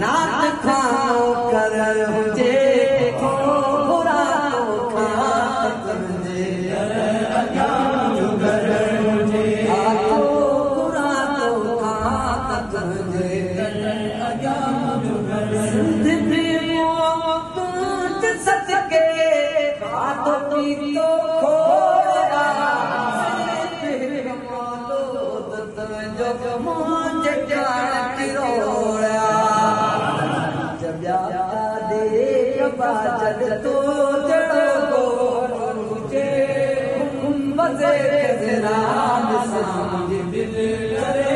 नात खानो कर हुजे थोरा खात हुजे थोरा खात हुजे सिंध में सदके खातो पीतो खोड़ा जो